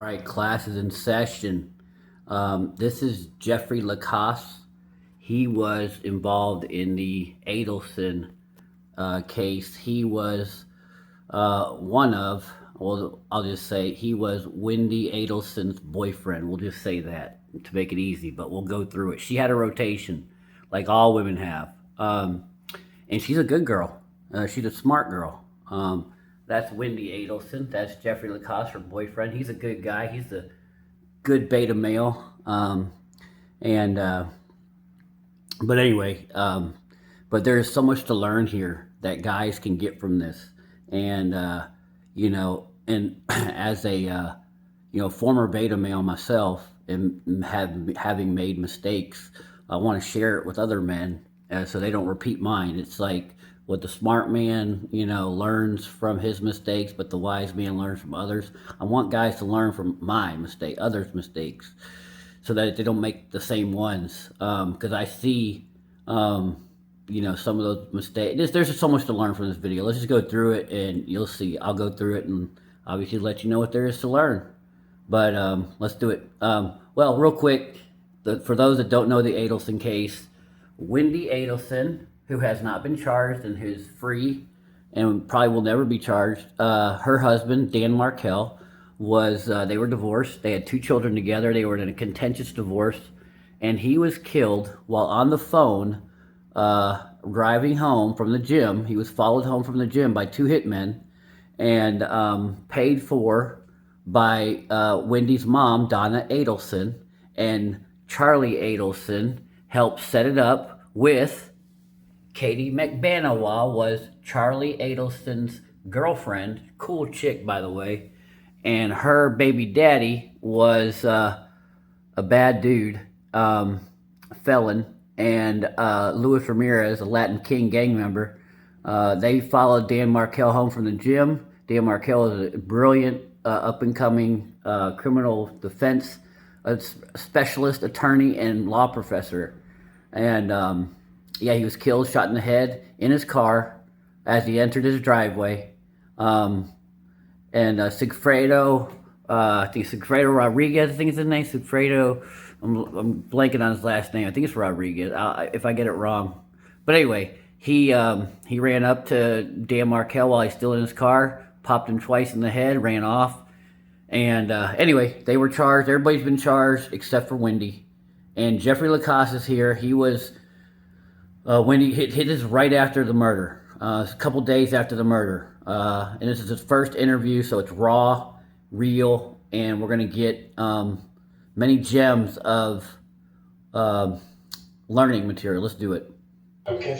All right, class is in session. This is Jeffrey Lacasse. He was involved in the Adelson case. He was I'll just say he was Wendy Adelson's boyfriend. We'll just say that to make it easy, but we'll go through it. She had a rotation, like all women have. And she's a good girl. She's a smart girl. That's Wendy Adelson. That's Jeffrey Lacasse, her boyfriend. He's a good guy. He's a good beta male. And but anyway, but there's so much to learn here that guys can get from this. And and as a former beta male myself, and having made mistakes, I want to share it with other men so they don't repeat mine. It's like what the smart man, learns from his mistakes, but the wise man learns from others. I want guys to learn from others' mistakes, so that they don't make the same ones. Because I see, some of those mistakes. There's just so much to learn from this video. Let's just go through it, and you'll see. I'll go through it and obviously let you know what there is to learn. But let's do it. Well, real quick, for those that don't know the Adelson case, Wendy Adelson, who has not been charged and who's free and probably will never be charged, her husband, Dan Markell, they were divorced. They had 2 children together. They were in a contentious divorce, and he was killed while on the phone driving home from the gym. He was followed home from the gym by 2 hitmen and paid for by Wendy's mom, Donna Adelson, and Charlie Adelson helped set it up with Katie McBanawa, was Charlie Adelson's girlfriend, cool chick, by the way, and her baby daddy was a bad dude, felon, and Luis Ramirez, a Latin King gang member. They followed Dan Markell home from the gym. Dan Markell is a brilliant, up-and-coming criminal defense specialist, attorney, and law professor. And he was killed, shot in the head in his car as he entered his driveway. Sigfredo, I think Sigfredo Rodriguez, I think is his name. Sigfredo, I'm blanking on his last name. I think it's Rodriguez, if I get it wrong. But anyway, he ran up to Dan Markell while he's still in his car, popped him twice in the head, ran off. And anyway, they were charged. Everybody's been charged except for Wendy. And Jeffrey Lacasse is here. He was, Wendy hit his right after the murder, a couple days after the murder. And this is his first interview, so it's raw, real, and we're going to get many gems of learning material. Let's do it. Okay.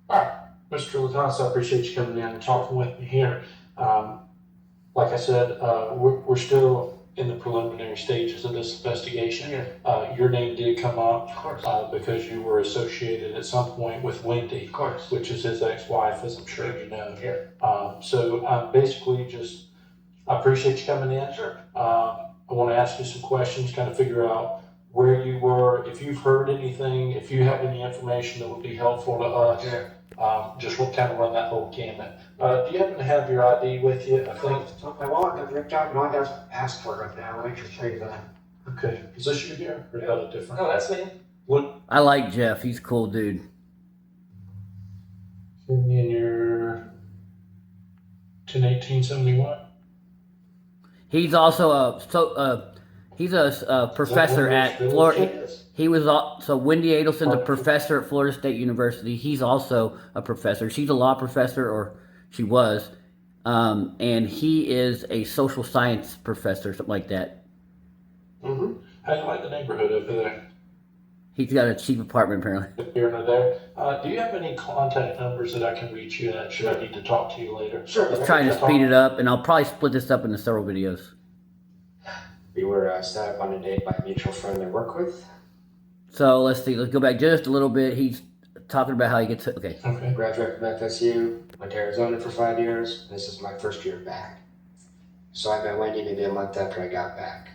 All right, Mr. Lacasse, I appreciate you coming in and talking with me here. Like I said, we're still in the preliminary stages of this investigation. Yeah. Your name did come up, of course, because you were associated at some point with Wendy, of course, which is his ex-wife, as I'm sure you know. Yeah. So I'm basically I appreciate you coming in. Sure. I want to ask you some questions, kind of figure out where you were, if you've heard anything, if you have any information that would be helpful to us. Yeah. Just we'll kind of run that whole gamut. Do you happen to have your ID with you? I think. My wallet got ripped out. My dad's passport right now. Let me just show you that. Okay. Is this you here? Or held it different? No, that's me. What? I like Jeff. He's a cool dude. In your 10/18/71. He's also a professor at Florida. He was so Wendy Adelson's a professor at Florida State University. He's also a professor. She's a law professor, or she was, and he is a social science professor, something like that. Mm-hmm. How do you like the neighborhood over there? He's got a cheap apartment, apparently. Here and there. Do you have any contact numbers that I can reach you at? Should I need to talk to you later? Sure. Let's try to speed it up, and I'll probably split this up into several videos. We were set up on a date by a mutual friend I work with. So let's see. Let's go back just a little bit. He's talking about how he gets. Okay. Okay. Graduated from FSU, went to Arizona for 5 years. This is my first year back. So I met Wendy maybe a month after I got back.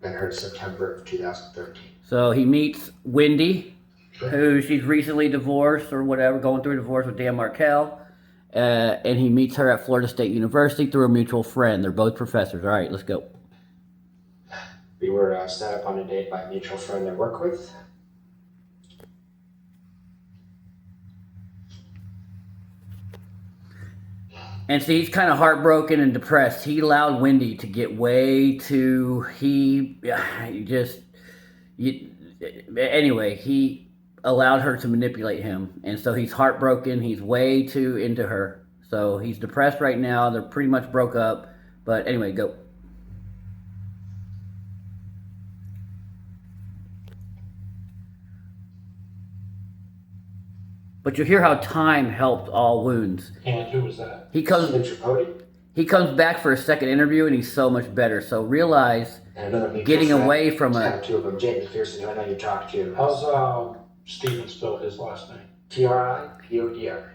Met her in September of 2013. So he meets Wendy, who she's recently divorced or whatever, going through a divorce with Dan Markell. And he meets her at Florida State University through a mutual friend. They're both professors. All right, let's go. We were set up on a date by a mutual friend I work with. And see, he's kind of heartbroken and depressed. He allowed Wendy to get way too. Anyway, he allowed her to manipulate him, and so he's heartbroken. He's way too into her, so he's depressed right now. They're pretty much broke up. But anyway, go. But you hear how time helped all wounds. And who was that? He comes. He comes back for a second interview, and he's so much better. So realize getting away from a. Two of them, Jane McPherson, who I know you talked to. How's Steven spell his last name? Tripodr.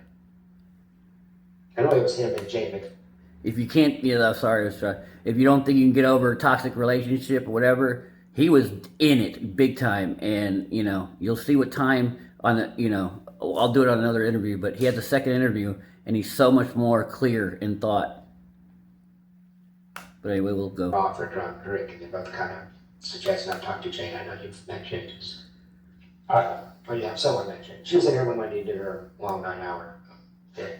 I know it was him and Jane Mc. If you can't, if you don't think you can get over a toxic relationship or whatever, he was in it big time, and you'll see what time on the. I'll do it on another interview, but he had the second interview, and he's so much more clear in thought. But anyway, we'll go. Offered Rick, and they both kind of suggested I talk to Jane. I know you've met Jane. Someone met Jane. She was in here when Wendy did her long 9-hour day.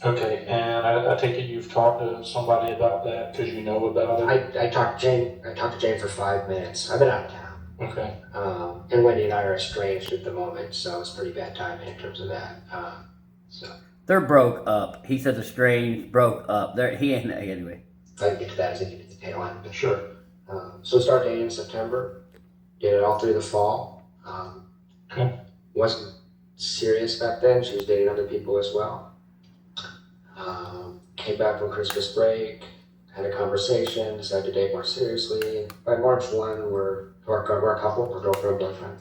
Okay, and I take it you've talked to somebody about that because you know about it? I talked to Jane. I talked to Jane for 5 minutes. I've been out of town. Okay. And Wendy and I are estranged at the moment, so it's pretty bad timing in terms of that. They're broke up. He says estranged, broke up. He ain't anyway. If I can get to that as I get to the tail end. But sure. So we started dating in September. Did it all through the fall. Okay. Wasn't serious back then. She was dating other people as well. Came back from Christmas break. Had a conversation. Decided to date more seriously. By March 1, we're a couple. We're girlfriend, boyfriend.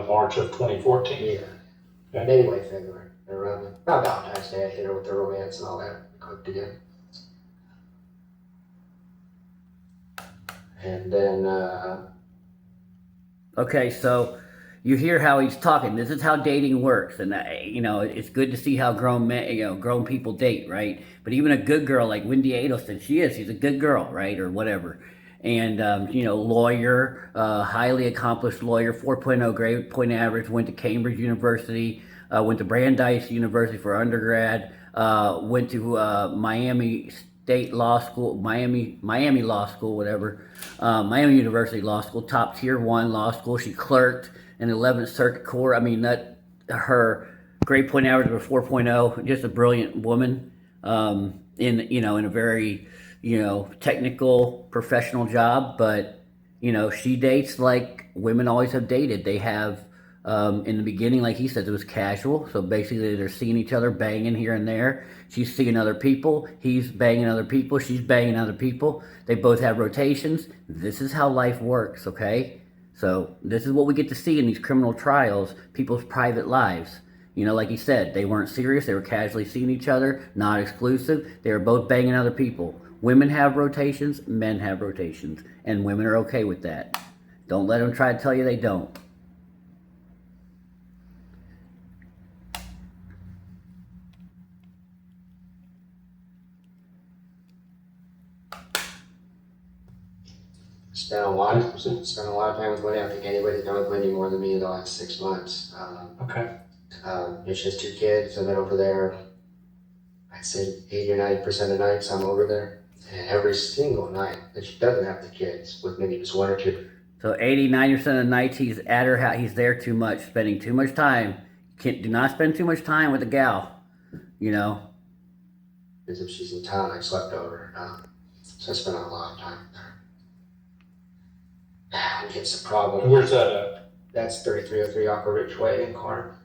March of 2014. Yeah. Okay. Maybe late February. Around about Valentine's Day, I hit her with the romance and all that. Cooked again. And then. Okay, so you hear how he's talking. This is how dating works, and it's good to see how grown people date, right? But even a good girl like Wendy Adelson, she's a good girl, right, or whatever. And lawyer, highly accomplished lawyer, 4.0 grade point average, went to Cambridge University, went to Brandeis University for undergrad, went to Miami State Law School, Miami Law School, whatever, Miami University Law School, top tier 1 law school. She clerked in the 11th Circuit Court. I mean, her grade point average was 4.0. Just a brilliant woman, in a very technical professional job. But she dates like women always have dated. They have. In the beginning, like he said, it was casual. So basically, they're seeing each other, banging here and there. She's seeing other people. He's banging other people. She's banging other people. They both have rotations. This is how life works, okay? So this is what we get to see in these criminal trials, people's private lives. Like he said, they weren't serious. They were casually seeing each other, not exclusive. They were both banging other people. Women have rotations. Men have rotations. And women are okay with that. Don't let them try to tell you they don't. Spent a lot of time with Wendy. I don't think anybody's done with Wendy more than me in the last 6 months. Okay. She has 2 kids. I've been over there, I'd say 80 or 90% of nights I'm over there. And every single night that she doesn't have the kids, with maybe just 1 or 2. So 80, 90% of the nights he's at her house, he's there too much, spending too much time. Do not spend too much time with the gal, Because if she's in town, I slept over. So I spent a lot of time there. It's a problem. Where's that at? That's 3303 Aqua Ridge Way in Corner.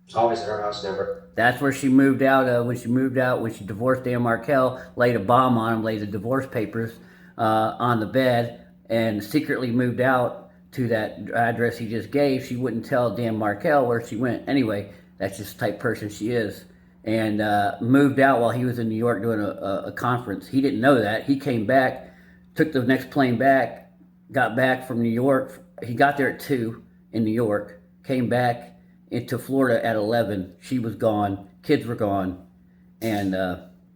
It's always at her house, never. That's where she moved out. When she divorced Dan Markel, laid a bomb on him, laid the divorce papers on the bed, and secretly moved out to that address he just gave. She wouldn't tell Dan Markel where she went. Anyway, that's just the type of person she is. And moved out while he was in New York doing a conference. He didn't know that. He came back, took the next plane back, got back from New York. He got there at 2 in New York, came back into Florida at 11. She was gone. Kids were gone. And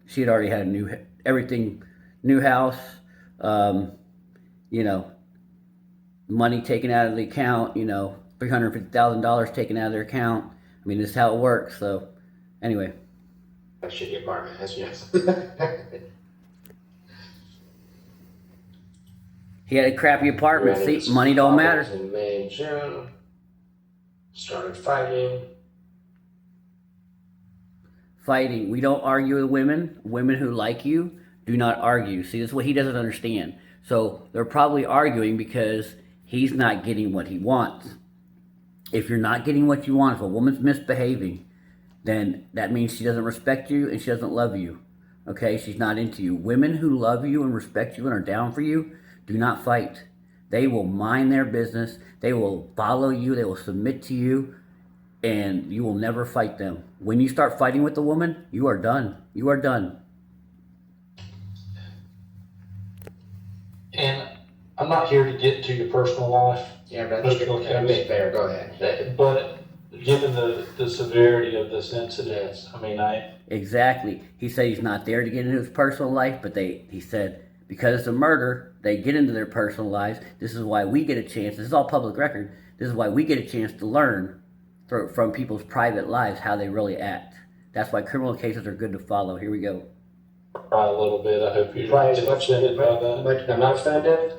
she had already had new house. you know, money taken out of the account, you know, $350,000 taken out of their account. I mean, this is how it works. So, anyway. A shitty apartment, as yes. He had a crappy apartment. See, money don't matter. In May and June, started fighting. Fighting. We don't argue with women. Women who like you do not argue. See, this is what he doesn't understand. So they're probably arguing because he's not getting what he wants. If you're not getting what you want, if a woman's misbehaving, then that means she doesn't respect you and she doesn't love you. Okay? She's not into you. Women who love you and respect you and are down for you do not fight. They will mind their business. They will follow you. They will submit to you. And you will never fight them. When you start fighting with a woman, you are done. You are done. And I'm not here to get into your personal life. Yeah, but I think it's fair. Go ahead. But given the severity of this incident, I mean, Exactly. He said he's not there to get into his personal life, but he said because it's a murder, they get into their personal lives. This is why we get a chance. This is all public record. This is why we get a chance to learn from people's private lives how they really act. That's why criminal cases are good to follow. Here we go. a little bit. I hope you're Right, not offended by that. But I'm not offended.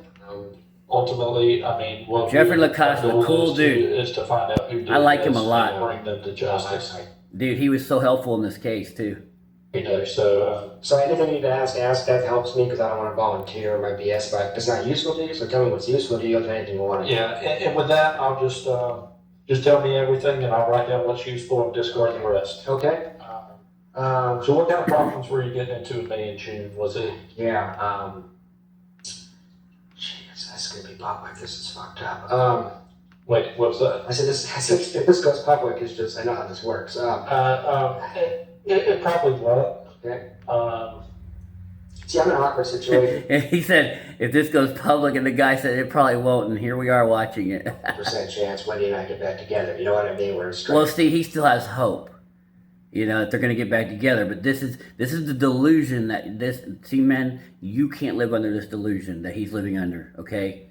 Ultimately, I mean, what Jeffrey Lacasse is a cool dude. Is to find out who did I like him this a lot. and bring them to justice. Dude, he was so helpful in this case, too. You know, so So anything you need to ask, that helps me because I don't want to volunteer my BS. But if it's not useful to you, so tell me what's useful to you if anything you want. yeah, and with that, I'll just tell me everything, and I'll write down what's useful and discard the rest. Okay. So what kind of problems were you getting into in May and June? Was it? Yeah. Jeez, that's gonna be public. This is fucked up. Wait, what's that? I said if this goes public, it's just I know how this works. It probably won't. Okay. See, I'm in an awkward situation. He said, if this goes public, and the guy said it probably won't, and here we are watching it. Percent chance Wendy and I get back together. You know what I mean? We're straight. Well, see, he still has hope. You know, that they're going to get back together. But this is the delusion men, you can't live under this delusion that he's living under, okay?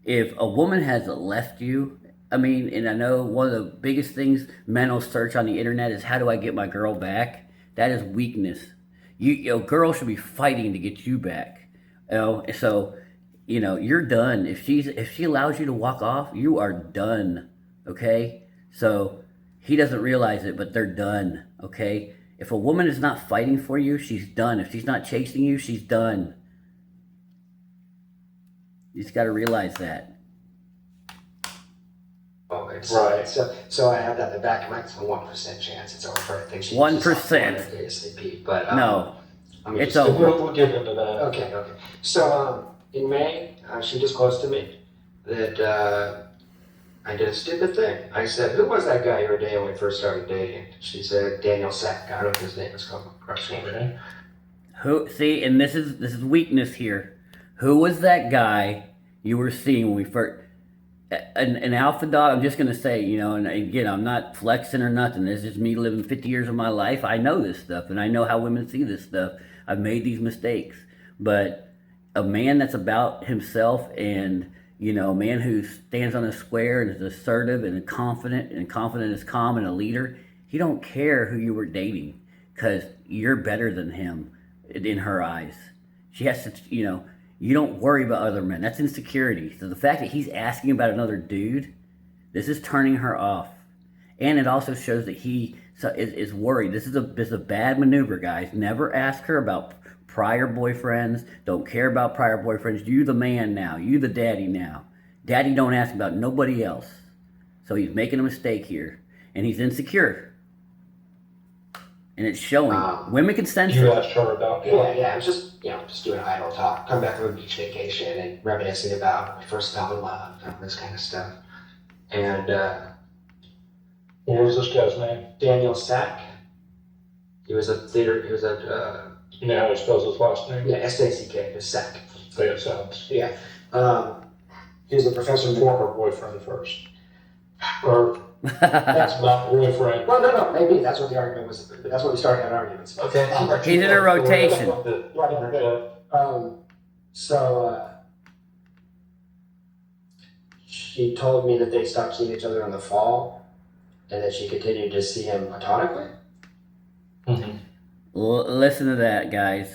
If a woman has left you, I mean, and I know one of the biggest things men will search on the internet is how do I get my girl back? That is weakness. You know, girls should be fighting to get you back. You know, so, you know, you're done. If she allows you to walk off, you are done, okay? So he doesn't realize it, but they're done, okay? If a woman is not fighting for you, she's done. If she's not chasing you, she's done. You just got to realize that. Oh, it's, Right. So I have that in the back of my 1% chance it's over. I think 1%. ASAP, but no, it's So over. we'll get into that. Okay. So in May, she disclosed to me that I did a stupid thing. I said, "Who was that guy you were dating when we first started dating?" She said, "Daniel Sack." I don't know if his name was called. Okay. Who? See, and this is weakness here. Who was that guy you were seeing when we first? An alpha dog. I'm just gonna say, you know, and again, I'm not flexing or nothing. This is me living 50 years of my life. I know this stuff, and I know how women see this stuff. I've made these mistakes, but a man that's about himself and, you know, a man who stands on a square and is assertive and confident is calm and a leader, he don't care who you were dating because you're better than him in her eyes. She has to, you know, you don't worry about other men. That's insecurity. So the fact that he's asking about another dude, this is turning her off. And it also shows that he is worried. This is a bad maneuver, guys. Never ask her about prior boyfriends. Don't care about prior boyfriends. You the man now. You the daddy now. Daddy don't ask about nobody else. So he's making a mistake here. And he's insecure. And it's showing. Women can sense You it. asked her about it. Yeah. I was just doing idle talk. Come back from a beach vacation and reminiscing about when we first fell in love and this kind of stuff. And What was this guy's name? Daniel Sack. He was a theater. He was You know how he spells his last name? S-A-C-K. Just Sack. Say it sounds. Yeah. He was a professor. Former boyfriend first. Or that's not boyfriend. Well, no. Maybe that's what the argument was. That's what we started having arguments. Okay. He's in a rotation. So She told me that they stopped seeing each other in the fall, and that she continued to see him platonically. Mm-hmm. Listen to that, guys.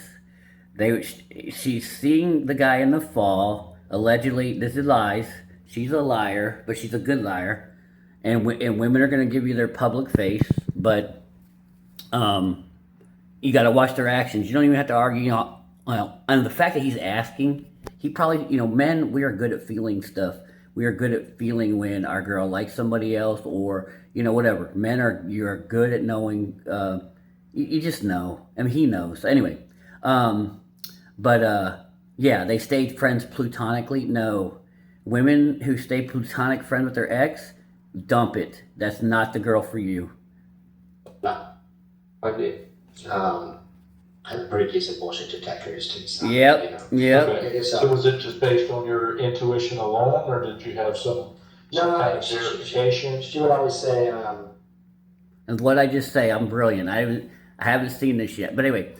She's seeing the guy in the fall. Allegedly, this is lies. She's a liar, but she's a good liar. And women are going to give you their public face, but you got to watch their actions. You don't even have to argue. Well, and the fact that he's asking, he probably, men, we are good at feeling stuff. We are good at feeling when our girl likes somebody else, or whatever. Men you're good at knowing. You just know. I mean, he knows. Anyway, yeah, they stayed friends platonically. No, women who stay platonic friend with their ex, dump it. That's not the girl for you. No, I did. I have pretty decent bullshit detectors too. So, Yep. Okay. So was it just based on your intuition alone, or did you have some kind of verification? She would always say, And what I just say, I'm brilliant. I haven't seen this yet, but anyway,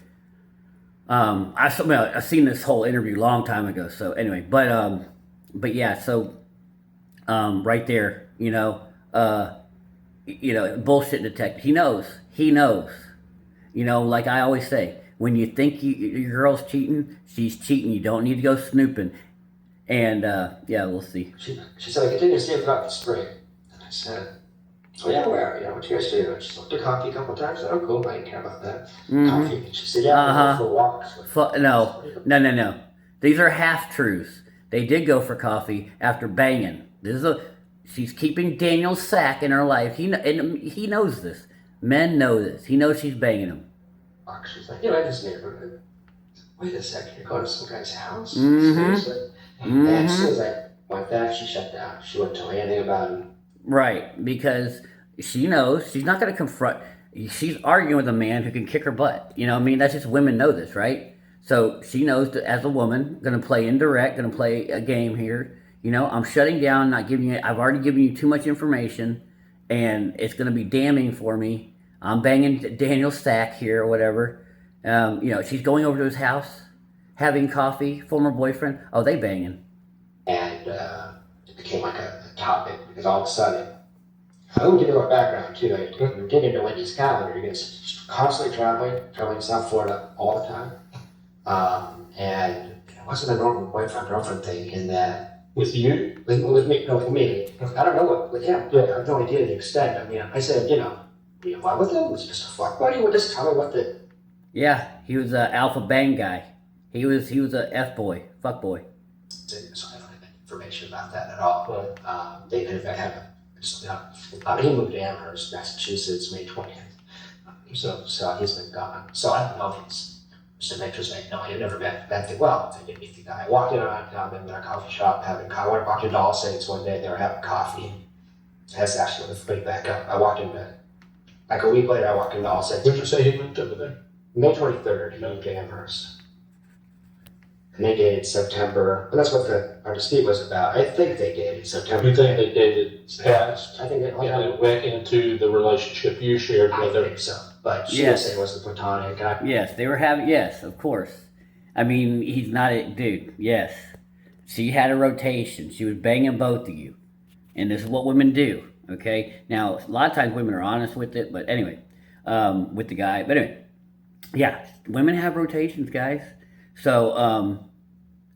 I've seen this whole interview a long time ago. So anyway, but yeah, so right there, bullshit detector. He knows. Like I always say, when you think your girl's cheating, she's cheating. You don't need to go snooping. And yeah, we'll see. She said, I continue to see her throughout the spring. And I said, oh yeah, where? What you guys do? And she looked at coffee a couple of times. I said, oh cool, I didn't care about that. Coffee. And she said, yeah, we go for walks. No. These are half truths. They did go for coffee after banging. She's keeping Daniel's sack in her life. He knows this. Men know this. He knows she's banging him. She's like, in this neighborhood. Wait a second, you're going to some guy's house? Mm-hmm. Seriously? And as soon as I went that, she shut down. She wouldn't tell me anything about him. Right, because she knows she's not going to confront. She's arguing with a man who can kick her butt. That's just women know this, right? So she knows that as a woman, going to play indirect, going to play a game here. I'm shutting down, not giving you. I've already given you too much information, and it's going to be damning for me. I'm banging Daniel's stack here or whatever. She's going over to his house, having coffee. Former boyfriend. Oh, they banging. And it became like a topic because all of a sudden, I would give you a background too. You dig into Wendy's calendar. You're constantly traveling to South Florida all the time. And it wasn't a normal boyfriend-girlfriend thing in that. With you? With me. No, with me. I don't know what with him. Yeah. I have no idea the extent. I mean, I said, what with him? Was he just a fuck buddy? Well, just tell me what the. Yeah, he was an alpha bang guy. He was a F boy, fuck boy. So I don't have any information about that at all. But they in fact have he moved to Amherst, Massachusetts, May 20th. So he's been gone. So I don't know if he's just an interesting. No, I had never met that thing. Well, I didn't meet the guy. I walked in in a coffee shop having coffee. I walked into All Saints one day. They were having coffee. That's actually the thing back up. I walked into. Like a week later, I walked into All Saints. When did you say he moved over there? May 23rd, he moved to Amherst. And they dated September. But that's what our dispute was about. I think they dated September. You think they dated past? I think and it went into the relationship you shared with her? I think so. But she didn't say it was the platonic. Yes, they were having. Yes, of course. I mean, he's not a dude. Yes, she had a rotation. She was banging both of you, and this is what women do. Okay. Now, a lot of times women are honest with it, but anyway, with the guy. But anyway, yeah, women have rotations, guys. So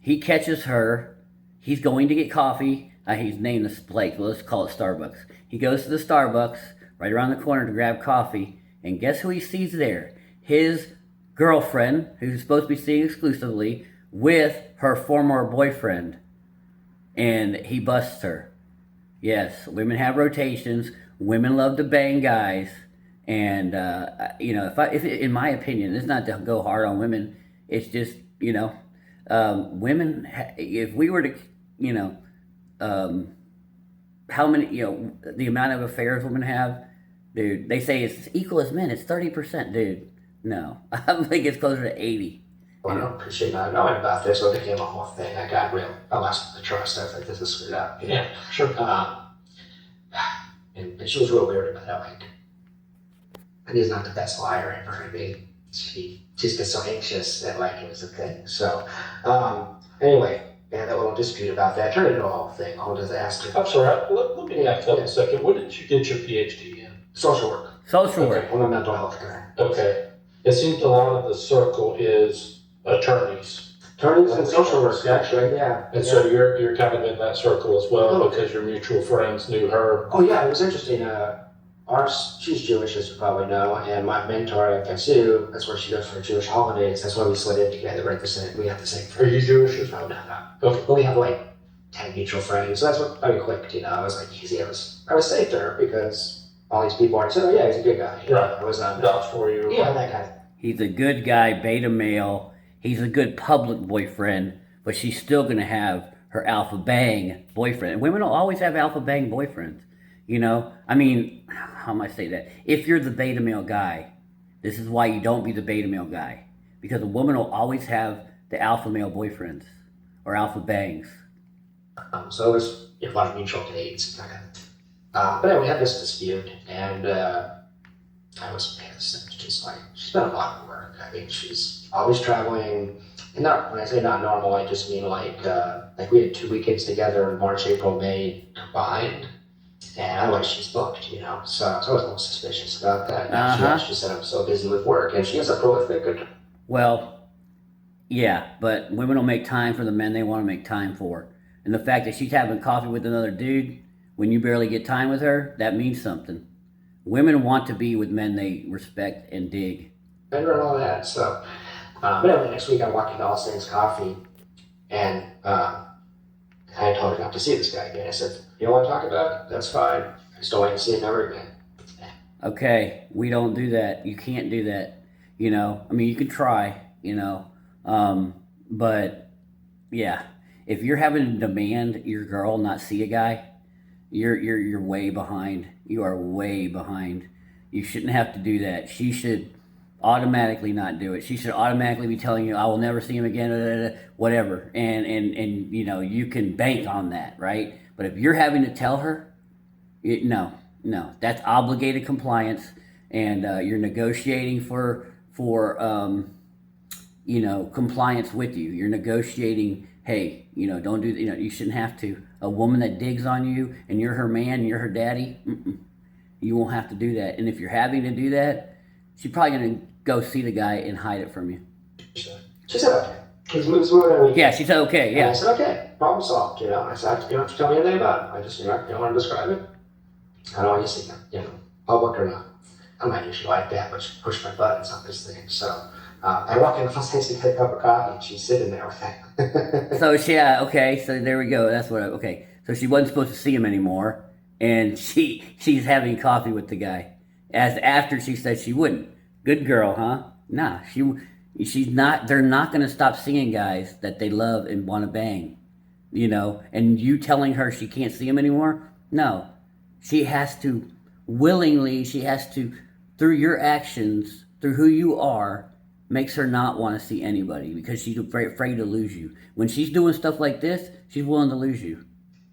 he catches her. He's going to get coffee. He's named this place. Well, let's call it Starbucks. He goes to the Starbucks right around the corner to grab coffee. And guess who he sees there? His girlfriend, who's supposed to be seeing exclusively, with her former boyfriend. And he busts her. Yes, women have rotations. Women love to bang guys. And, if in my opinion, it's not to go hard on women. It's just, women, if we were to, how many, the amount of affairs women have, dude, they say it's equal as men. It's 30%, dude. No, I think it's closer to 80. Well, I don't appreciate not knowing about this. When it became a whole thing, I lost the trust. I was like, this is screwed up. Yeah, sure. And she was real weird about it. Like, and he's not the best liar ever. I mean, she just gets so anxious that like it was a thing. So, anyway, yeah, that little little dispute about that. Turned into a whole thing, a whole disaster. I'm sorry, let me back up a second. What did you get your PhD in? Social work. Social work. I'm a mental health guy. Okay. It seems a lot of the circle is attorneys. Attorneys and social work, actually, yeah. And so you're kind of in that circle as well because your mutual friends knew her. Oh yeah, it was interesting. She's Jewish, as you probably know, and my mentor at FSU, that's where she goes for Jewish holidays. That's why we slid in together. We're at the same. We have the same Are friends. you Jewish as No, well? no. Okay. But we have like 10 mutual friends, so that's what I clicked. You know, I was like easy. I was safe there because all these people already said, "Oh yeah, he's a good guy." Right. I was Vouch for you. yeah, that guy. He's a good guy, beta male. He's a good public boyfriend, but she's still going to have her alpha bang boyfriend. And women will always have alpha bang boyfriends. You know, I mean, how am I say that? If you're the beta male guy, this is why you don't be the beta male guy. Because a woman will always have the alpha male boyfriends or alpha bangs. So it was a lot of mutual dates. But anyway, we had this dispute, and I was pissed. It's just like, she's been a lot of work. I mean, she's always traveling. And not, when I say not normal, I just mean like we had 2 weekends together in March, April, May combined. And otherwise she's booked, you know. So I was a little suspicious about that. She said I'm so busy with work, and she is a prolific. Well, yeah, but women will make time for the men they want to make time for. And the fact that she's having coffee with another dude when you barely get time with her, that means something. Women want to be with men they respect and dig. And all that. So, but anyway, next week I walked into All Saints Coffee, and I told her not to see this guy again. I said, "You don't want to talk about it? That's fine. I just don't want to see him ever again." Okay, we don't do that. You can't do that. You know, I mean, you can try, you know, but yeah, if you're having to demand your girl not see a guy, you're way behind. You are way behind. You shouldn't have to do that. She should automatically not do it. She should automatically be telling you, "I will never see him again," whatever. And you know, you can bank on that, right? But if you're having to tell her, no, that's obligated compliance, and you're negotiating for you know, compliance with you. You're negotiating. Hey, you know, don't do. You know, you shouldn't have to. A woman that digs on you, and you're her man, and you're her daddy. You won't have to do that. And if you're having to do that, she's probably gonna go see the guy and hide it from you. She said, "Okay." Because we was moving every Yeah, she said okay. And Yeah. I said, "Okay, problem solved." You know, I said, "You don't have to tell me anything about it. I just, you don't want to describe it. I don't want you to see him, you know, public or not." I'm not usually like that, but she pushed my buttons on this thing. So I walk in the house to get a cup of coffee, and she's sitting there with that. So okay, so there we go. That's what. Okay, so she wasn't supposed to see him anymore, and she's having coffee with the guy, as after she said she wouldn't. Good girl, huh? Nah, she's not. They're not gonna stop seeing guys that they love and want to bang, you know. And you telling her she can't see him anymore? No, she has to willingly. She has to, through your actions, through who you are, makes her not want to see anybody because she's afraid to lose you. When she's doing stuff like this, she's willing to lose you.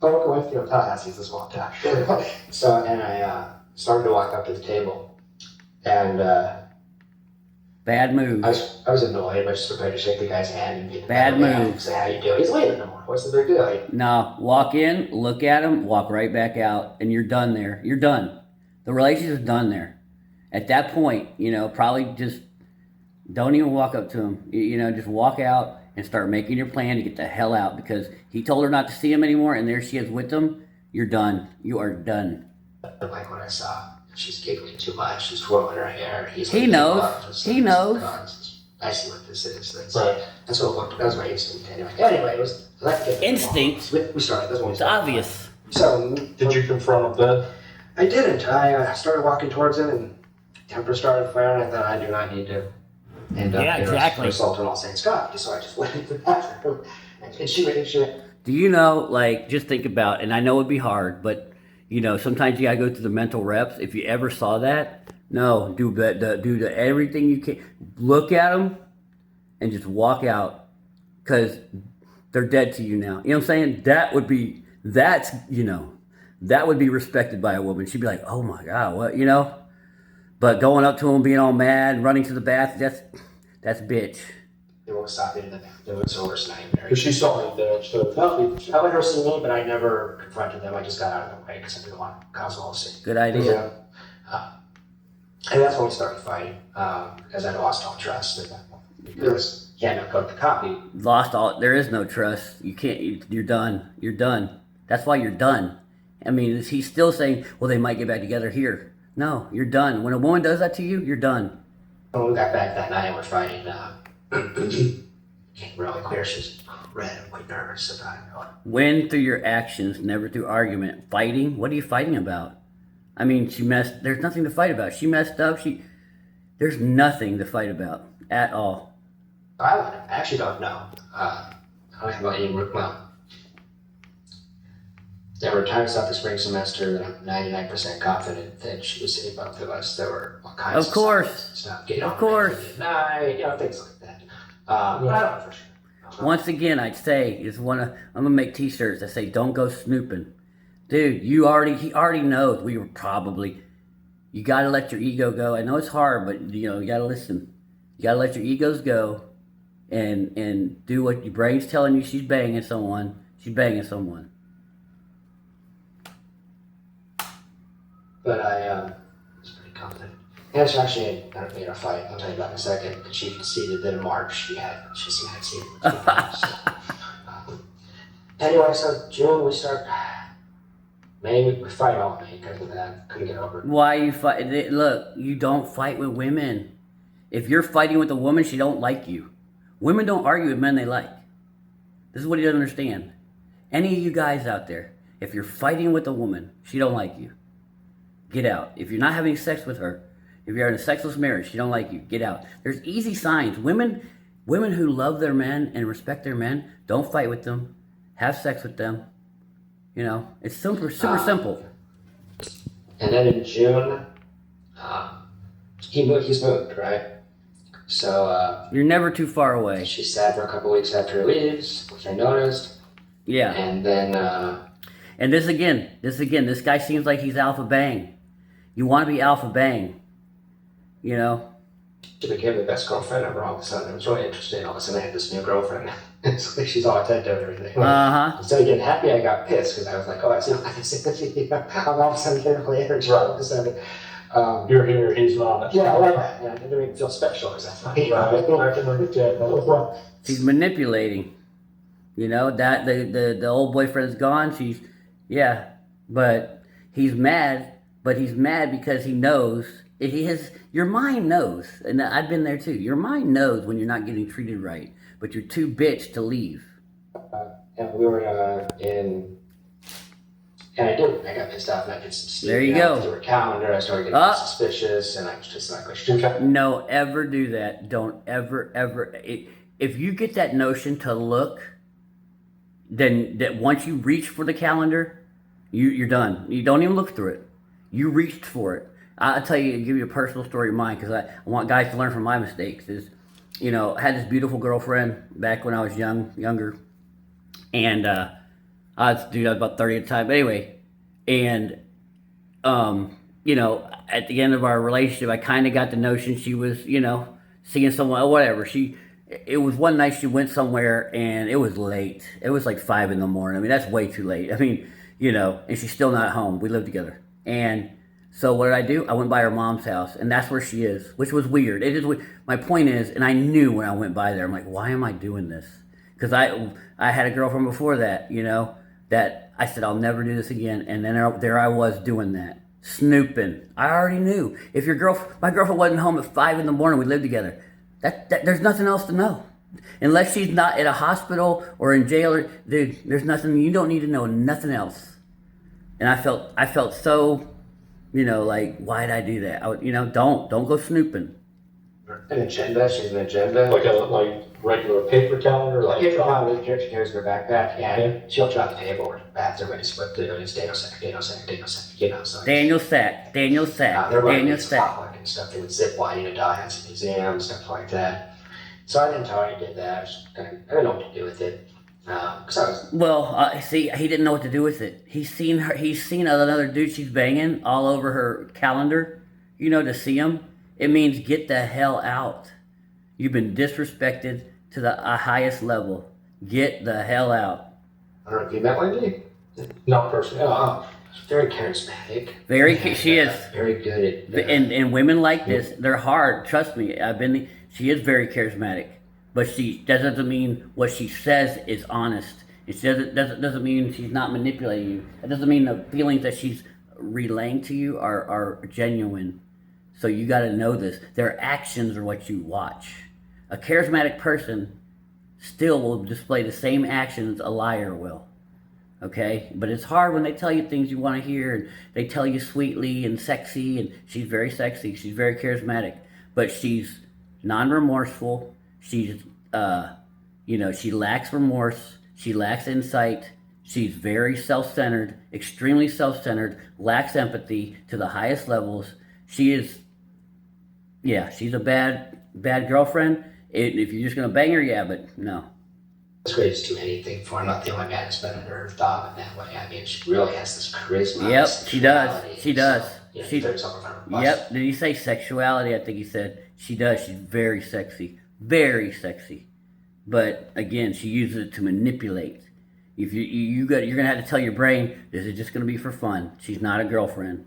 I'm working with, you know, Tallahassee is a small town. So, and I started to walk up to the table, and Bad move. I was annoyed, but just prepared to shake the guy's hand and get Bad move. Say, "How you doing?" He's leaving no more. What's the big deal? No, walk in, look at him, walk right back out, and you're done there. You're done. The relationship's done there. At that point, you know, probably just don't even walk up to him. You know, just walk out and start making your plan to get the hell out because he told her not to see him anymore, and there she is with him. You're done. You are done. Like when I saw she's giggling too much, she's twirling her hair. He knows. He knows. I see what this is. Right. That's what that was my instinct anyway. Anyway, it was Instinct? We started. That's when we It's started. obvious. So Did you confront him then? I didn't. I started walking towards him, and temper started flaring. I thought I do not need to end up exactly. assaulting All Saints Coffee, so I just went into the bathroom. And she Do you know, like, just think about, and I know it'd be hard, but, you know, sometimes you gotta go through the mental reps. If you ever saw that, no, do everything you can. Look at them and just walk out because they're dead to you now. You know what I'm saying? That would be respected by a woman. She'd be like, "Oh my God, what?" You know? But going up to him, being all mad, running to the bath, that's bitch. They won't stop into the bathroom. It was the worst nightmare. Because she saw you there, so. No, I let her see me, but I never confronted them. I just got out of the way because I didn't want to cause all the scene. Good idea. Yeah. And that's when we started fighting, because I lost all trust. Because he had no cook the copy. Lost all. There is no trust. You can't. You're done. You're done. That's why you're done. I mean, is he still saying, well, they might get back together here? No, you're done. When a woman does that to you, you're done. When we got back that night and we're fighting, came really clear. She was incredibly nervous about it. Win through your actions, never through argument. Fighting? What are you fighting about? I mean, there's nothing to fight about. She messed up. There's nothing to fight about at all. I actually don't know. I don't have any, well, there were times throughout the spring semester that I'm 99% confident that she was hitting both of us. There were all kinds Of course. stuff. Of course. Things like that. I don't know for sure. Once again, I'd say I'm gonna make T-shirts that say "Don't go snooping." Dude, he already knows we were probably. You gotta let your ego go. I know it's hard, but you gotta listen. You gotta let your egos go, and do what your brain's telling you. She's banging someone. She's banging someone. But I was pretty confident. And it's actually in a fight. I'll tell you about in a second. The chief conceded that in March she had seen it. Anyway, so June we start. May we fight all May because of that. Couldn't get over it. Why you fight? Look, you don't fight with women. If you're fighting with a woman, she don't like you. Women don't argue with men they like. This is what you don't understand. Any of you guys out there, if you're fighting with a woman, she don't like you. Get out. If you're not having sex with her, if you're in a sexless marriage, she don't like you. Get out. There's easy signs. Women who love their men and respect their men, don't fight with them. Have sex with them. It's super simple. And then in June, he's moved, right? So You're never too far away. she's sad for a couple weeks after he leaves, which I noticed. Yeah. And then And this guy seems like he's alpha bang. You want to be alpha bang. she became the best girlfriend ever all of a sudden. It was really interesting. All of a sudden I had this new girlfriend. It's like she's all attentive and everything. Instead of getting happy, I got pissed because I was like, oh, I see my sympathy. I'm all of a sudden getting really energy all of a sudden. You're here, he's not. Yeah, I like that. Yeah, it didn't make me feel special because that's funny. I can understand that. She's manipulating. That the old boyfriend's gone. But he's mad. But he's mad because he knows. Your mind knows, and I've been there too. Your mind knows when you're not getting treated right, but you're too bitch to leave. And we were and I did. I got pissed off and I did some stuff. There you go. Through her calendar, I started getting suspicious, and I was just like, No, ever do that. Don't ever. If you get that notion to look, then that once you reach for the calendar, you're done. You don't even look through it. You reached for it. I'll tell you, give you a personal story of mine because I want guys to learn from my mistakes. I had this beautiful girlfriend back when I was younger, and I was about 30 at the time. But anyway, and at the end of our relationship, I kind of got the notion she was, seeing someone or whatever. It was one night she went somewhere and it was late. It was like 5 a.m. I mean, that's way too late. I mean, and she's still not home. We live together, and so what did I do? I went by her mom's house, and that's where she is, which was weird. It is. My point is, and I knew when I went by there, I'm like, why am I doing this? Because I had a girlfriend before that, that I said I'll never do this again, and then there I was doing that, snooping. I already knew if my girlfriend wasn't home at 5 a.m, we lived together. That there's nothing else to know, unless she's not at a hospital or in jail. Dude, there's nothing. You don't need to know nothing else. And I felt so. Like, why'd I do that? Don't go snooping. An agenda, she's an agenda. Like regular paper calendar? Like paper calendar, she carries her backpack, yeah. She'll drop the table or bathroom and split the it's Daniel Sack. So Daniel Sack. They're running potluck and stuff. They would zip lining a Tallahassee museum, stuff like that. So I didn't tell her he did that. I didn't know what to do with it. See, he didn't know what to do with it. He's seen another dude she's banging all over her calendar, to see him. It means get the hell out. You've been disrespected. to the highest level. Get the hell out. I don't know if you met Wendy. Not personally. Very charismatic. She is. Very good at. And women like this, they're hard. Trust me. She is very charismatic, but that doesn't mean what she says is honest. It doesn't mean she's not manipulating you. It doesn't mean the feelings that she's relaying to you are genuine. So you got to know this. Their actions are what you watch. A charismatic person still will display the same actions a liar will. Okay? But it's hard when they tell you things you want to hear, and they tell you sweetly and sexy, and she's very sexy. She's very charismatic. But she's non-remorseful. She's, she lacks remorse. She lacks insight. She's very self-centered, extremely self-centered, lacks empathy to the highest levels. She's a bad girlfriend. If you're just going to bang her, yeah, but no. It's great to do anything for. I'm not the only man that's been under her thumb in that way. I mean, she really has this charisma. Yep, she does. She does. So, She, yep, did he say sexuality? I think he said she does. She's very sexy. Very sexy. But again, she uses it to manipulate. If you're gonna have to tell your brain, this is just gonna be for fun. She's not a girlfriend.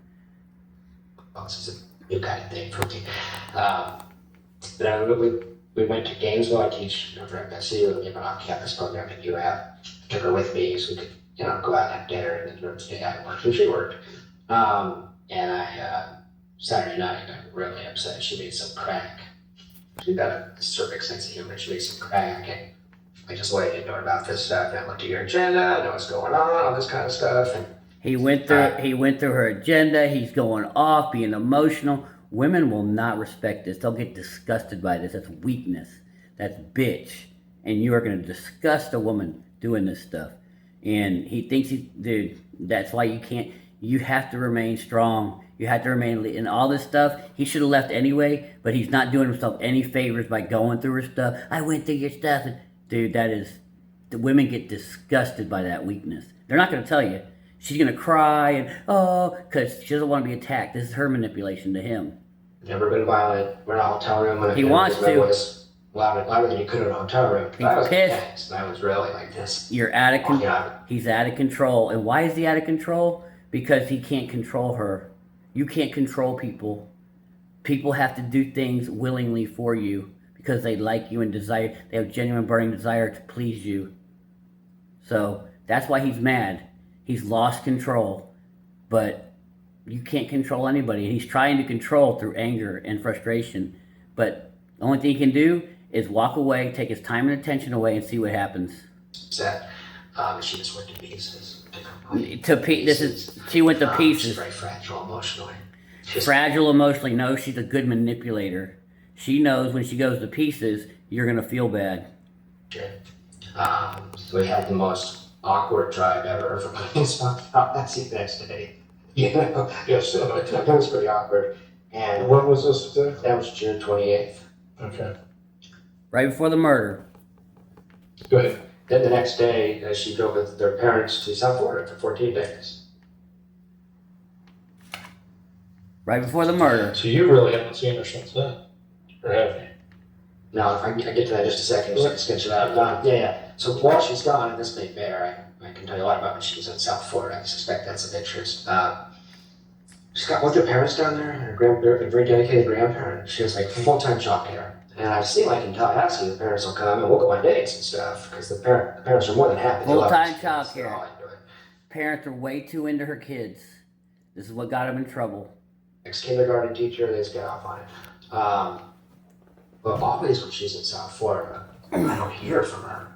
Well, this is a new kind of thing for me. But we went to Gainesville. I teach over at Bessie. We have an off-campus program at UF. Took her with me so we could, go out and have dinner, and then stay out and work. So she worked. Saturday night, I got really upset. She made some crack. She's got a certain sense of humor. She made some crack, and I just let you know about this stuff. And I looked at your agenda, I know what's going on, all this kind of stuff. And he went through her agenda. He's going off, being emotional. Women will not respect this. They'll get disgusted by this. That's weakness. That's bitch. And you are going to disgust a woman doing this stuff. And he thinks that's why you have to remain strong. You have to remain, and all this stuff, he should have left anyway, but he's not doing himself any favors by going through her stuff. I went through your stuff. And, dude, the women get disgusted by that weakness. They're not going to tell you. She's going to cry because she doesn't want to be attacked. This is her manipulation to him. Never been violent. We're in a hotel room. When he wants to. Was louder than you could in a hotel room. He's pissed. I was really like this. You're out of control. He's out of control. And why is he out of control? Because he can't control her. You can't control people. People have to do things willingly for you because they like you and desire. They have genuine burning desire to please you. So that's why he's mad. He's lost control. But you can't control anybody. And he's trying to control through anger and frustration. But the only thing he can do is walk away, take his time and attention away, and see what happens. Upset. She just went to pieces. She went to pieces. She's very fragile emotionally. Fragile emotionally. No, she's a good manipulator. She knows when she goes to pieces, you're going to feel bad. So we had the most awkward drive ever from Tallahassee the next day. Yes. It was pretty awkward. And When was this exactly? that was June 28th. Okay. Right before the murder. Go ahead. Then the next day, she drove with their parents to South Florida for 14 days. Right before the murder. So you really haven't seen her since then, or have you? Now, if I get to that in just a second, just sketch it out. Yeah. So while she's gone, and this may bear, I can tell you a lot about when she was in South Florida. I suspect that's some pictures. She's got both her parents down there, and a very dedicated grandparent. She has like full-time childcare. And I've seen like in Tallahassee, the parents will come and we'll go on dates and stuff because the parents are more than happy. Full-time childcare. Parents are way too into her kids. This is what got them in trouble. Ex-kindergarten teacher, they just get off on it. But always when she's in South Florida, I don't hear from her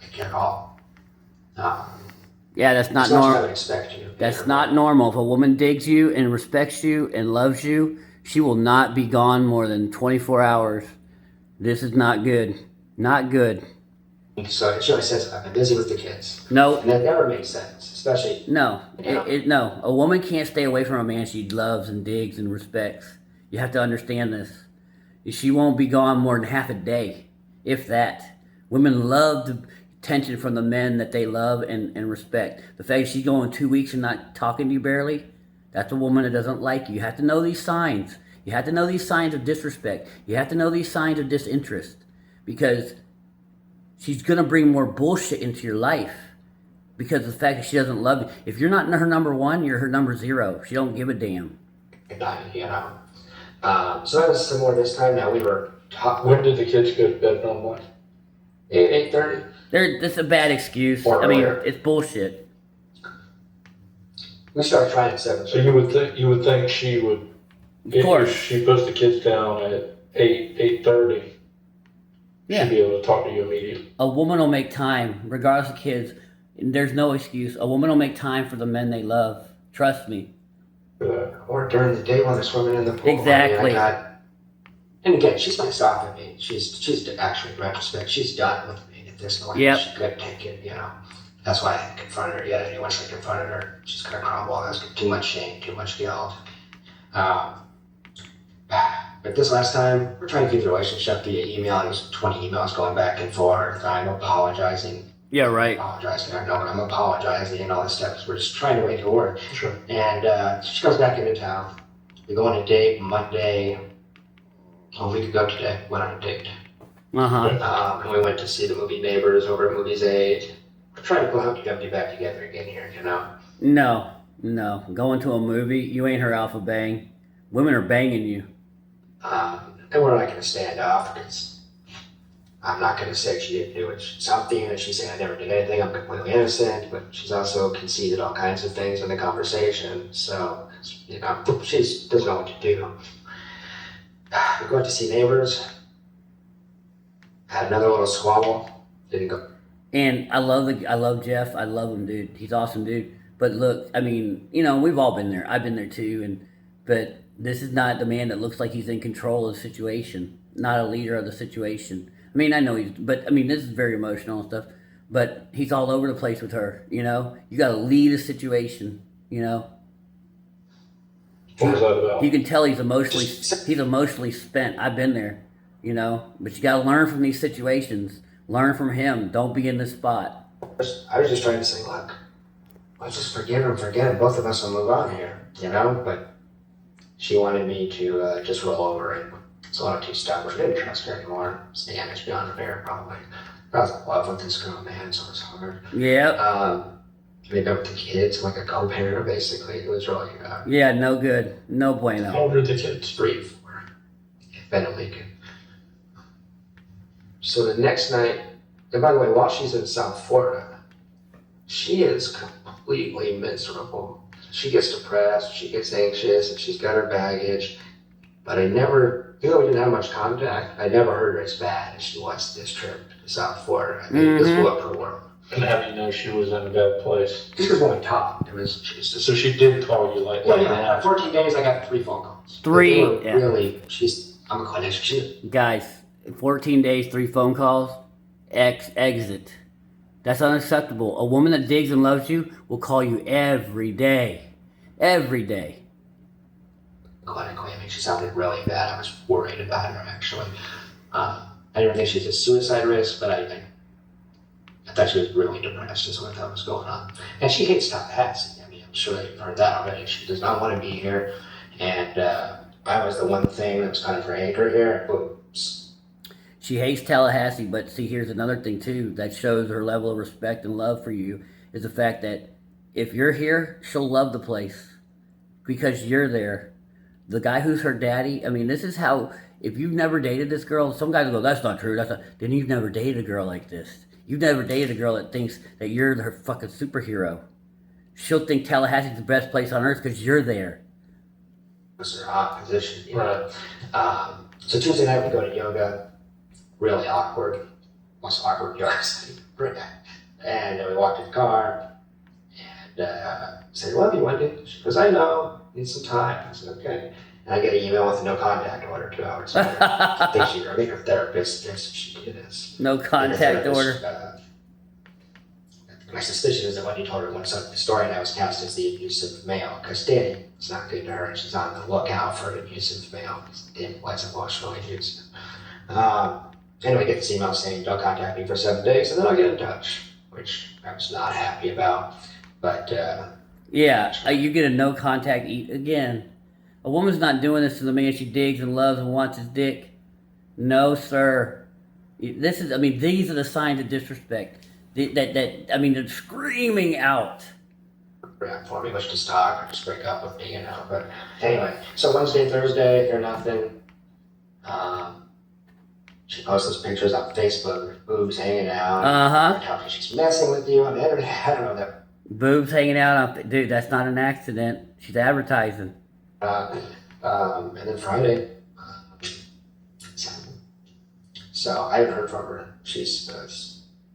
like at all. Yeah, that's not normal. I would expect you. That's not normal. If a woman digs you and respects you and loves you, she will not be gone more than 24 hours. This is not good. Not good. So she always says, I've been busy with the kids. No. And that never makes sense, especially... No. No. A woman can't stay away from a man she loves and digs and respects. You have to understand this. She won't be gone more than half a day, if that. Women love the attention from the men that they love and respect. The fact she's going 2 weeks and not talking to you barely, that's a woman that doesn't like you. You have to know these signs. You have to know these signs of disrespect. You have to know these signs of disinterest. Because she's gonna bring more bullshit into your life because of the fact that she doesn't love you. If you're not her number one, you're her number zero. She don't give a damn. You know. So that was similar this time. Now we were When did the kids go to bed normally? 8:30. That's a bad excuse. Or I mean, earlier. it's bullshit. We started trying at 7:30. So you would think she would, Of course. if she puts the kids down at 8:30, Yeah. she'd be able to talk to you immediately. A woman will make time, regardless of kids. There's no excuse. A woman will make time for the men they love. Trust me. For that. Or during the day when they're swimming in the pool. Exactly. And again, she's pissed off at me. She's actually, in retrospect, she's done with me at this point. Yep. She couldn't take it, you know. That's why I haven't confronted her yet. And once I confronted her, she's gonna crumble. That's too much shame, too much guilt. But this last time, we're trying to keep the relationship via email. There's 20 emails going back and forth. I'm apologizing. Yeah, right. Apologizing. I know I'm apologizing and all this stuff. We're just trying to make it work. Sure. And she comes back into town. We go on a date Monday. A week ago today, went on a date. Uh-huh. And we went to see the movie Neighbors over at Movies 8. We're trying to hook you back together again here, you know? No. Going to a movie, you ain't her alpha bang. Women are banging you. And we're not going to stand off because I'm not going to say she didn't do it. Something that she's saying I never did anything. I'm completely innocent, but she's also conceded all kinds of things in the conversation. So, you know, she doesn't know what to do. We go out to see Neighbors. Had another little squabble. Didn't go. And I love Jeff. I love him, dude. He's awesome, dude. But look, I mean, you know, we've all been there. I've been there too. But this is not the man that looks like he's in control of the situation. Not a leader of the situation. I mean, I know this is very emotional and stuff. But he's all over the place with her. You know, you got to lead a situation. You know. What was that about? You can tell he's emotionally spent. I've been there, you know. But you got to learn from these situations. Learn from him. Don't be in this spot. I was just trying to say, look, let's just forget him. Both of us will move on here, you know? But she wanted me to just roll over and it's a lot too stubborn. I didn't trust her anymore. It's damage beyond repair, probably. I was in love with this girl, man, so it was hard. Yeah. I ended up with the kids, like a co-parent, basically. It was really Yeah, no good. No How bueno. old are the kids? 3, 4. Been a week. So the next night, and by the way, while she's in South Florida, she is completely miserable. She gets depressed, she gets anxious, and she's got her baggage. But I never, even though we didn't have much contact, I never heard her as bad as she was this trip to South Florida. I mean, this blew up her world. And how do you know she was in a bad place? Because when we talked, she was just... So she did call you like that? Yeah, 14 days, I got 3 phone calls. 3, yeah. Really, I'm a clinician. Guys, 14 days, 3 phone calls, exit. That's unacceptable. A woman that digs and loves you will call you every day. Every day. Clinically, I mean, she sounded really bad. I was worried about her, actually. I didn't think she was a suicide risk, but I thought she was really depressed is what I thought was going on. And she hates Tallahassee. I mean, I'm sure you've heard that already. She does not want to be here. And I was the one thing that was kind of her anchor here. Oops. She hates Tallahassee, but see, here's another thing too that shows her level of respect and love for you is the fact that if you're here, she'll love the place because you're there. The guy who's her daddy, I mean, this is how, if you've never dated this girl, some guys go, that's not true, then you've never dated a girl like this. You've never dated a girl that thinks that you're her fucking superhero. She'll think Tallahassee's the best place on earth because you're there. It was her hot position, you know. So Tuesday night we go to yoga. Really awkward. Most awkward yoga. And then we walked to the car and said, love you, Wendy. She goes, I know, need some time. I said, okay. And I get an email with a no contact order 2 hours later. I think her therapist thinks that she did this. No contact order. My suspicion is that Wendy told her once the story and I was cast as the abusive male because Danny is not good to her and she's on the lookout for an abusive male because Danny was emotionally abusive. Anyway, I get this email saying don't contact me for 7 days and then I'll get in touch, which I was not happy about. But yeah, you get a no contact again. A woman's not doing this to the man she digs and loves and wants his dick. No, sir. This is, I mean, these are the signs of disrespect. I mean, they're screaming out. For me, let's just talk or just break up with me, But anyway, so Wednesday, Thursday, hear nothing. She posts those pictures on Facebook, with boobs hanging out. Telling me she's messing with you on the internet. I don't know that. Boobs hanging out on, dude, that's not an accident. She's advertising. And then Friday, so I haven't heard from her. She's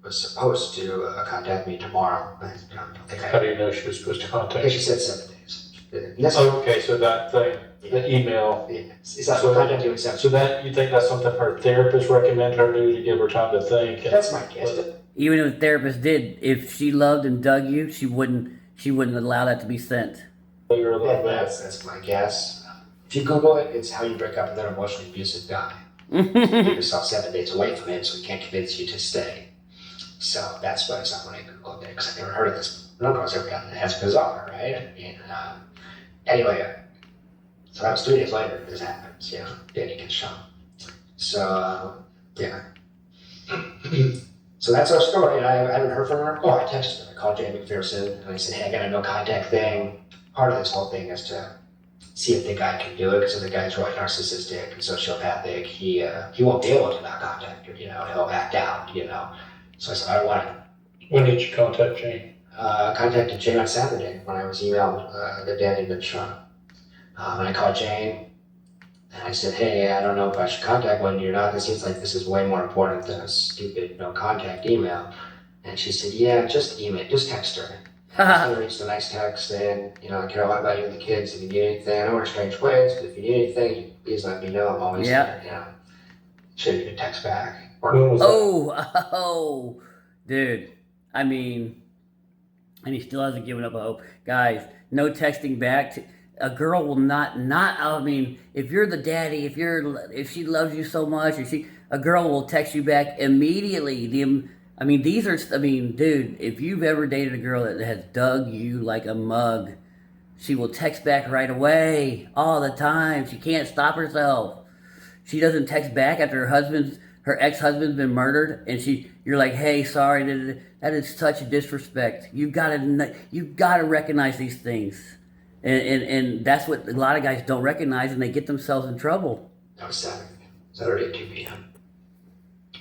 was supposed to contact me tomorrow. I don't think How do you know she was supposed to contact I you? think she said 7 days. Oh, okay, so that thing, the email. Yeah. Is that contact you in 7 days? So that, you think that's something her therapist recommended her do to give her time to think? That's my guess. Even if the therapist did, if she loved and dug you, she wouldn't allow that to be sent. That's my guess. If you Google it, it's how you break up with an emotionally abusive guy. You keep yourself 7 days away from him so he can't convince you to stay. So that's what I saw when I Googled it, because I've never heard of this. No one's ever gotten it. That's bizarre, right? And anyway, so that was 3 days later this happens, Danny gets shot. So, yeah. So that's our story, and I haven't heard from her. Oh, I texted her. I called Jay McPherson, and I said, hey, I got a no contact thing. Part of this whole thing is to see if the guy can do it, because if the guy's really narcissistic and sociopathic, he won't be able to not contact her, he'll act out, So I said, I don't want to. When did you contact Jane? Contacted Jane on Saturday when I was emailed that Danny had been shot. And I called Jane, and I said, hey, I don't know if I should contact Wendy or not. It seems like this is way more important than a stupid no contact email. And she said, yeah, just email, just text her. I sent her just a nice text saying, I care a lot about you and the kids. If you need anything, I know we're in strange ways, but if you need anything, please let me know. I'm always there. She didn't even text back. Oh, dude. I mean, and he still hasn't given up hope. Guys, no texting back. A girl will not, I mean, if you're the daddy, if she loves you so much, a girl will text you back immediately. Dude, if you've ever dated a girl that has dug you like a mug, she will text back right away, all the time. She can't stop herself. She doesn't text back after her ex-husband's been murdered, and you're like, hey, sorry, that is such a disrespect. You gotta recognize these things. And that's what a lot of guys don't recognize, and they get themselves in trouble. That was Saturday at 2 p.m.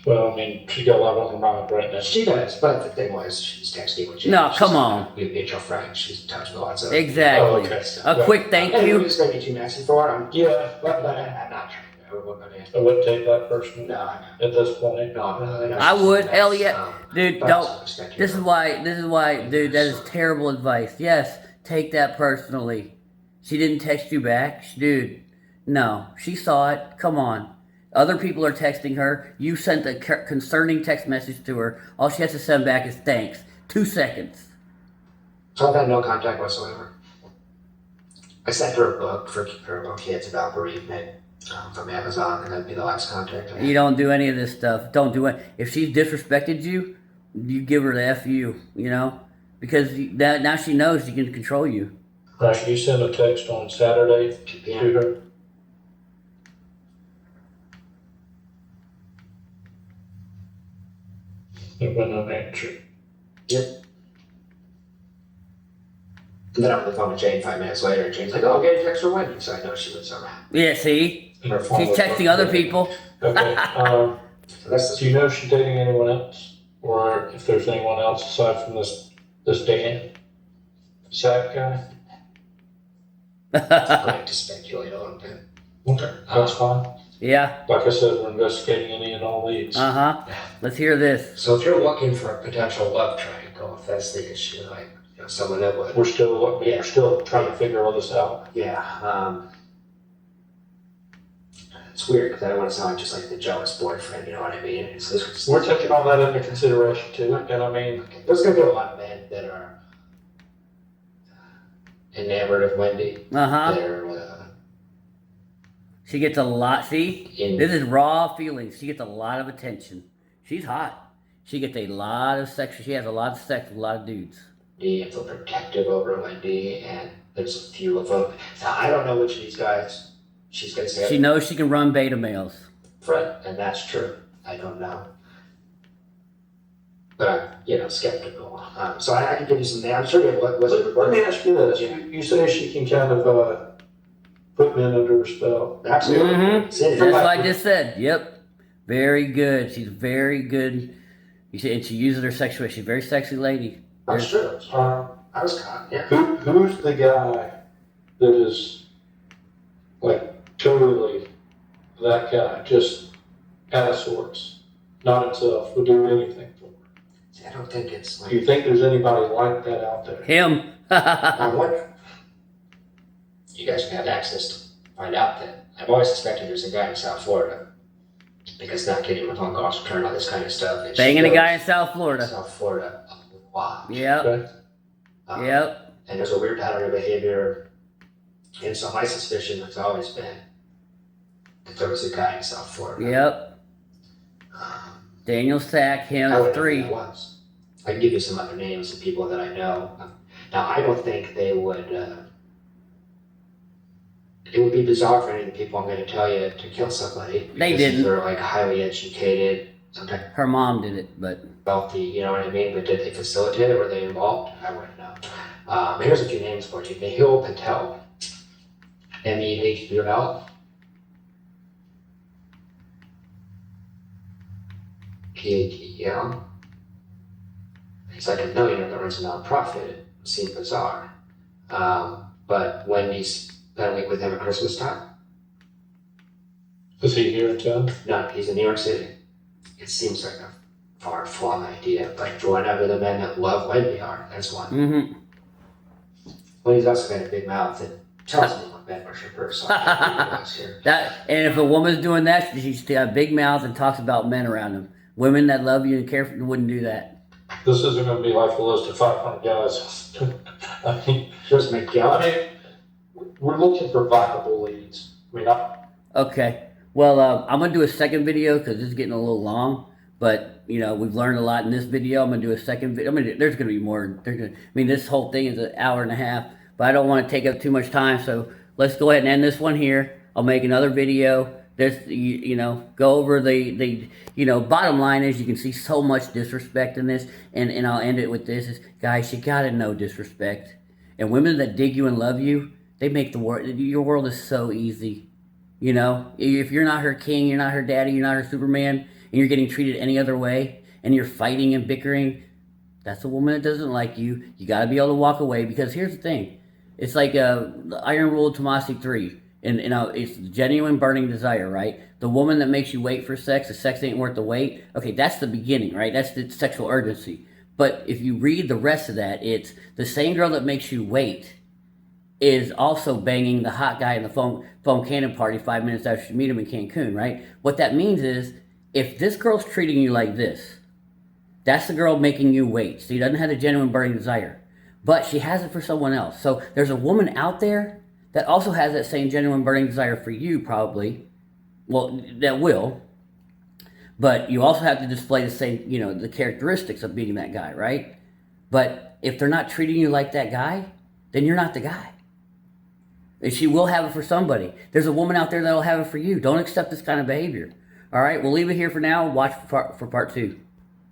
Well, I mean, she got a lot on her mind right now. She does, but the thing was, she's texting with Jane. No, come on. We'd be your friends. She's touched lots of. Exactly. Oh, okay. A quick thank you. It's maybe too messy for her. Yeah. But I'm not trying. I wouldn't take that personally. No. At this point. No. I would. Hell yeah. Dude, don't. This is why, dude, that is terrible advice. Yes, take that personally. She didn't text you back. Dude, no. She saw it. Come on. Other people are texting her. You sent a concerning text message to her. All she has to send back is thanks. 2 seconds. So I've had no contact whatsoever. I sent her a book for her little kids about bereavement from Amazon, and that'd be the last contact I had. You don't do any of this stuff. Don't do it. If she's disrespected you, you give her the F you, because now she knows she can control you. Right, you sent a text on Saturday to her? It went unanswered. Yep. And then I'm on the phone with Jane 5 minutes later, and Jane's like, oh, get a text from Wendy, so I know she was around. Yeah, see? She's texting other people. Okay. So that's Do you know if she's dating anyone else? Or if there's anyone else aside from this Dan Sack guy? I like to speculate a little bit. Okay, that's fine. Yeah. Like I said, we're investigating any and all leads. Let's hear this. So if you're looking for a potential love triangle, if that's the issue, like someone that would. We're still trying to figure all this out. Yeah. It's weird because I don't want to sound just like the jealous boyfriend, you know what I mean? We're taking all that into consideration too, and I mean, there's going to be a lot of men that are enamored of Wendy. She gets a lot. See, this is raw feelings. She gets a lot of attention. She's hot. She gets a lot of sex. She has a lot of sex with a lot of dudes. And feel protective over Wendy, and there's a few of them. Now, I don't know which of these guys she's going to say. She knows she can run beta males. Right, and that's true. I don't know. but I'm, skeptical. So I can give you some names. I'm sure you have what's Let me ask you this. You say she can kind of put men under her spell. Absolutely. Mm-hmm. See, That's what I just said. Yep. Very good. She's very good. You see, and she uses her sexual. She's a very sexy lady. I'm sure. I was caught. Yeah. Who's the guy that is like totally that guy, just out of sorts, not himself, would do anything for her? See, I don't think it's like. Do you think there's anybody like that out there? Him. I wonder. You guys can have access to find out that. I've always suspected there's a guy in South Florida. Because not getting with phone calls, return, all this kind of stuff. Banging a guy in South Florida. South Florida a lot. Yep. Okay. Yep. And there's a weird pattern of behavior. And so my suspicion has always been that there was a guy in South Florida. Yep. Daniel Sack, I him, would know 3. who that was. I can give you some other names of people that I know. Now, I don't think they would. It would be bizarre for any of the people I'm going to tell you to kill somebody. They didn't. They're like highly educated, sometimes Her mom did it, but wealthy, you know what I mean? But did they facilitate it? Were they involved? I wouldn't know. Here's a few names for you. Mehul Patel. Mehul. Patel. He's like a millionaire that runs a nonprofit. It seemed bizarre. But Wendy's spent a week with him at Christmas time. Is he here in town? No, he's in New York City. It seems like a far-flung idea, but whatever the men that love Wendy are, that's one. mm-hmm. Wendy's also got a big mouth that tells me what men worship her, so I here. And if a woman's doing that, she's got a big mouth and talks about men around them. Women that love you and care for you wouldn't do that. This isn't going to be like a list of 500 guys. I mean, There's McGill. we're looking for viable leads. Okay. Well, I'm going to do a second video because it's getting a little long. But, we've learned a lot in this video. I'm going to do a second video. There's going to be more. This whole thing is an hour and a half. But I don't want to take up too much time. So let's go ahead and end this one here. I'll make another video. There's, go over the bottom line is you can see so much disrespect in this. And I'll end it with this. Is, guys, you got to know disrespect. And women that dig you and love you, they make your world is so easy. If you're not her king, you're not her daddy, you're not her Superman, and you're getting treated any other way, and you're fighting and bickering, that's a woman that doesn't like you. You got to be able to walk away, because here's the thing. It's like the iron rule of Tallahassee 3, and it's genuine burning desire, right? The woman that makes you wait for sex, the sex ain't worth the wait, okay, that's the beginning, right? That's the sexual urgency. But if you read the rest of that, it's the same girl that makes you wait is also banging the hot guy in the phone cannon party 5 minutes after you meet him in Cancun, right? What that means is, if this girl's treating you like this, that's the girl making you wait. So she doesn't have the genuine burning desire. But she has it for someone else. So there's a woman out there that also has that same genuine burning desire for you, probably. Well, that will. But you also have to display the same, the characteristics of being that guy, right? But if they're not treating you like that guy, then you're not the guy. And she will have it for somebody. There's a woman out there that'll have it for you. Don't accept this kind of behavior. All right, we'll leave it here for now. Watch for part 2.